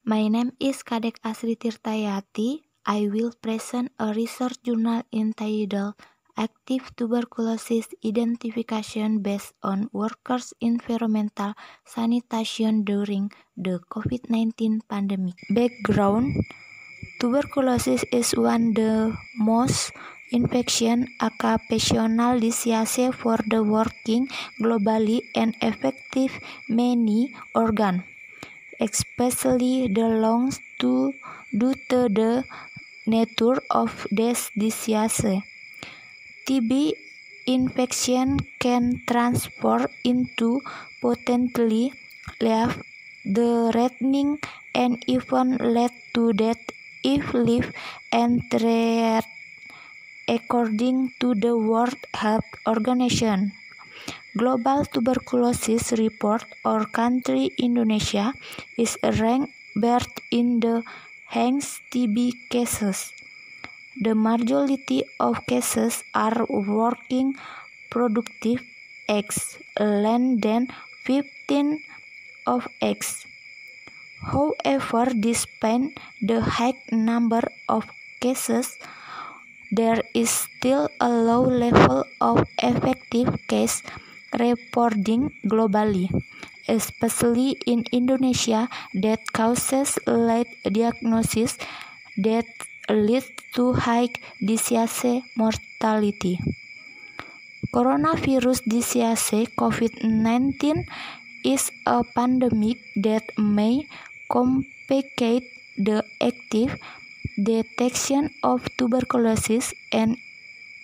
My name is Kadek Asri Tirtayati. I will present a research journal entitled Active Tuberculosis Identification Based on Workers' Environmental Sanitation During the COVID-19 Pandemic. Background: tuberculosis is one of the most infectious occupational diseases for the working globally and affecting many organs, especially the lungs, due to the nature of this disease. TB infection can transfer into potentially life-threatening and even lead to death if left untreated, according to the World Health Organization. Global Tuberculosis Report. Our country, Indonesia, is ranked third in the highest TB cases. The majority of cases are working productive age, less than 15 of age. However, despite the high number of cases, there is still a low level of effective case reporting globally, especially in Indonesia, that causes late diagnosis that leads to high disease mortality. Coronavirus disease COVID-19 is a pandemic that may complicate the active detection of tuberculosis and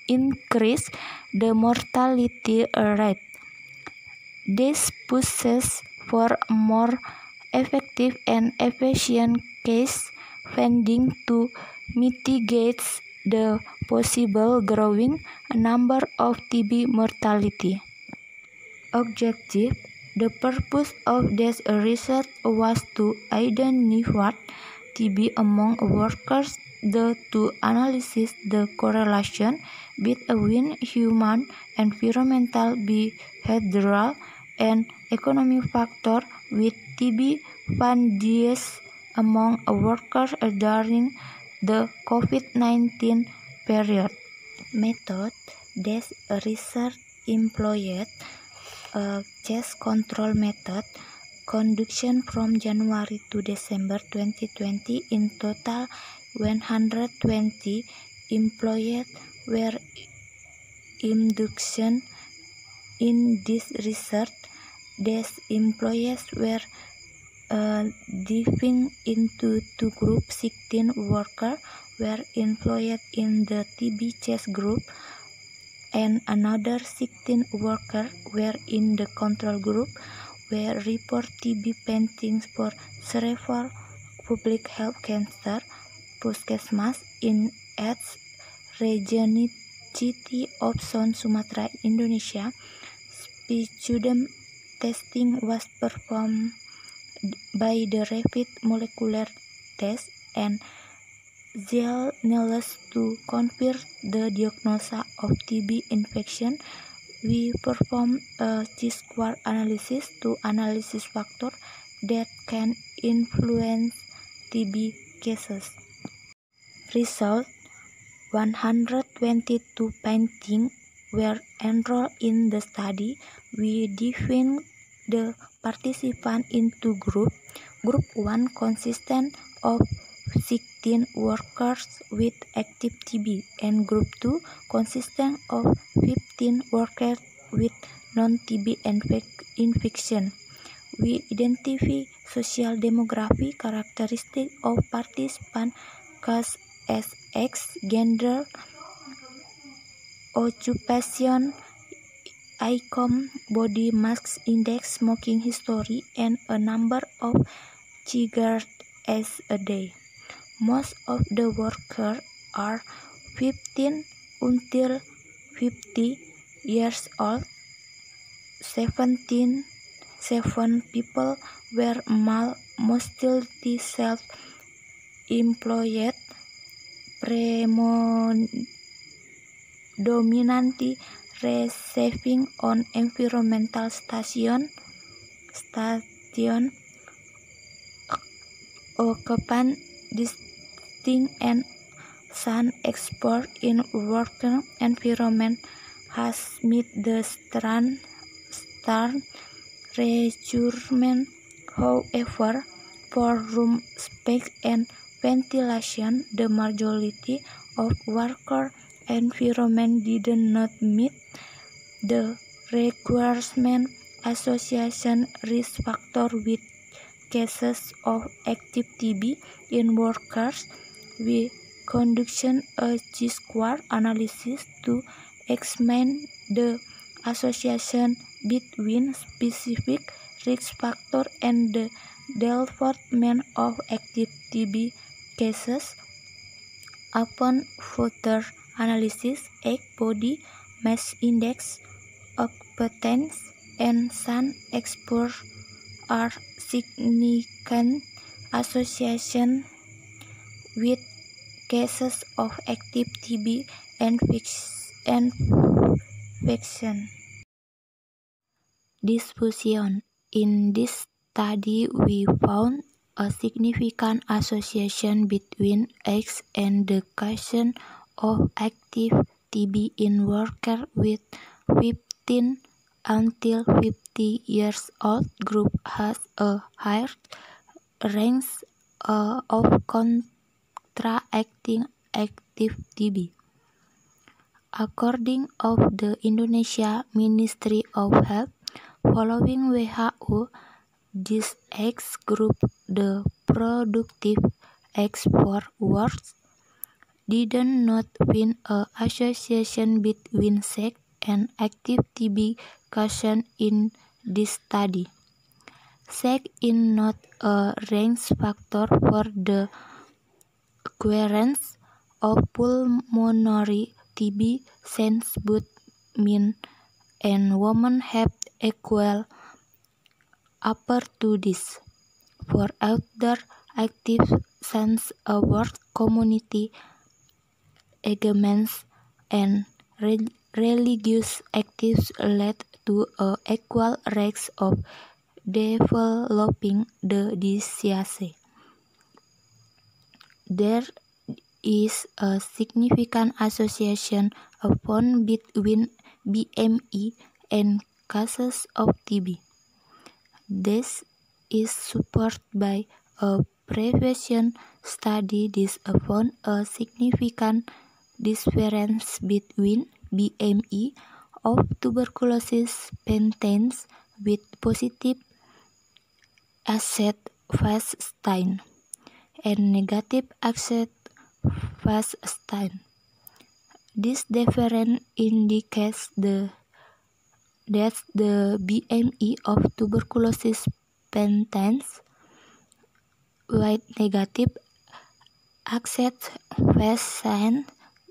increase the mortality rate. This pushes for more effective and efficient case finding to mitigate the possible growing number of TB mortality. Objective: the purpose of this research was to identify TB among workers, to analyze the correlation between human, environmental, behavioral, and economic factors with TB pandemics among workers during the COVID-19 period. Method: this research employed a case control method conduction from January to December 2020. In total, 120 employees were inducted in this research. These employees were divided into two groups. 16 workers were employed in the TB test group, and another 16 workers were in the control group, where report TB paintings for several public health cancer puskesmas in its region city of South Sumatra, Indonesia. Specimen testing was performed by the rapid molecular test and gel analysis to confirm the diagnosis of TB infection. We performed a Chi-square analysis to analyze factors that can influence TB cases. Result: 122 paintings were enrolled in the study. We divided the participants into groups. Group 1 consisted of 16 workers with active TB, and Group 2 consisted of 15 workers with non-TB infection. We identify social demographic characteristics of participants as sex, gender, occupation, income, body mass index, smoking history, and a number of cigarettes a day. Most of the workers are 15 until 50 years old. 7 people were male, mostly self-employed, predominantly receiving on environmental station. occupant distinct and sun exposure in worker environment has met the stern requirement. However, for room space and ventilation, the majority of worker environment did not meet the requirement. Association risk factor with cases of active TB in workers. We conducted a G-square analysis to examine the association between specific risk factor and the development of active TB cases. Upon further analysis, egg body mass index, occupants, and sun exposure are significant association with cases of active TB infection. Diffusion. In this study, we found a significant association between age and the causes of active TB in workers with 15 until 50 years old group has a higher range of contracting active TB. According of the Indonesia Ministry of Health, following WHO, this age group, the productive age for works, did not find an association between sex and active TB cases in this study. Sex is not a risk factor for the occurrence of pulmonary TB since both men and women have equal opportunities for outdoor active since a work community engagements and religious activities lead to an equal risk of developing the disease. There is a significant association found between BMI and cases of TB. This is supported by a previous study. This found a significant difference between BMI of tuberculosis patients with positive acid fast stain and negative acid fast stain. This difference indicates that the BMI of tuberculosis patients with negative acid fast stain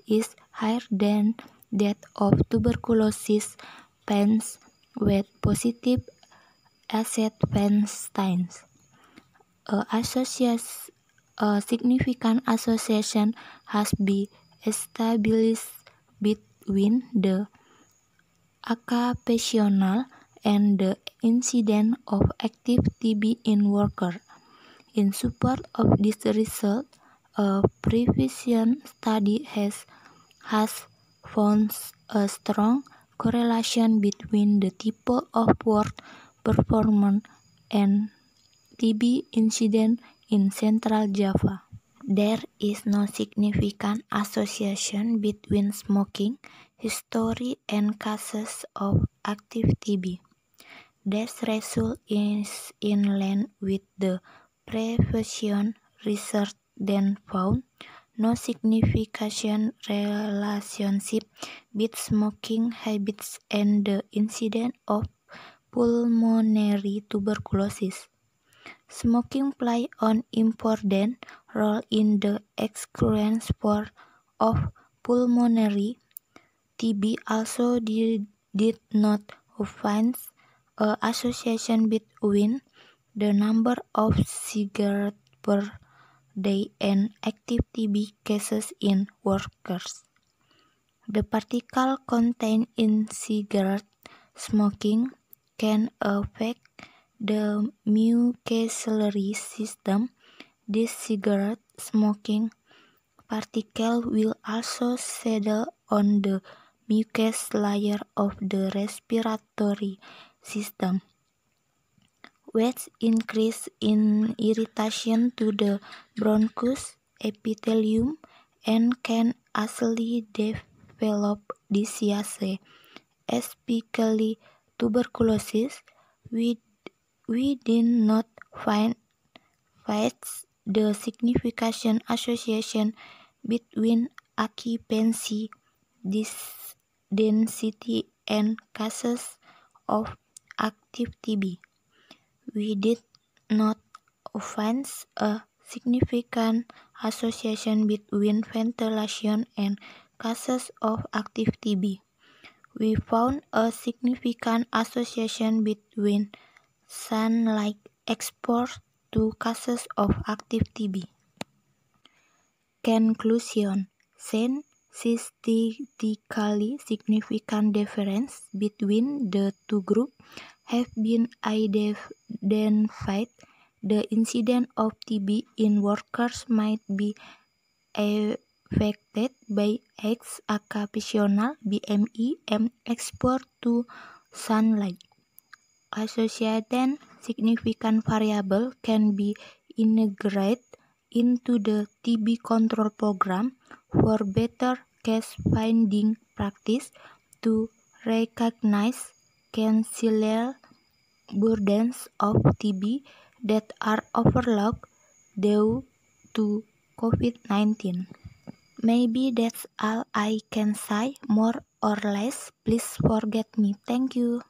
is higher than that of tuberculosis patients with positive acid fast stains. A significant association has been established between the occupational and the incidence of active TB in workers. In support of this result, a previous study has found a strong correlation between the type of work performance and TB incidence in Central Java. There is no significant association between smoking history and cases of active TB. This result is in line with the previous research then found no significant relationship with smoking habits and the incidence of pulmonary tuberculosis. Smoking plays an important role in the occurrence of pulmonary TB. Also did not find an association between the number of cigarettes per day and active TB cases in workers. The particles contained in cigarette smoking can affect the mucociliary system, This cigarette smoking particle will also settle on the mucous layer of the respiratory system, which increase in irritation to the bronchus epithelium and can easily develop disease, especially tuberculosis. We did not find the significant association between occupancy density and cases of active TB. We did not find a significant association between ventilation and cases of active TB. We found a significant association between sunlight exposure to cases of active TB. Conclusion: since statistically significant differences between the two groups have been identified, the incidence of TB in workers might be affected by occupational BMI and exposure to sunlight. Associated significant variables can be integrated into the TB control program for better case-finding practice to recognize ancillary burdens of TB that are overlooked due to COVID-19. Maybe that's all I can say, more or less. Please forgive me. Thank you.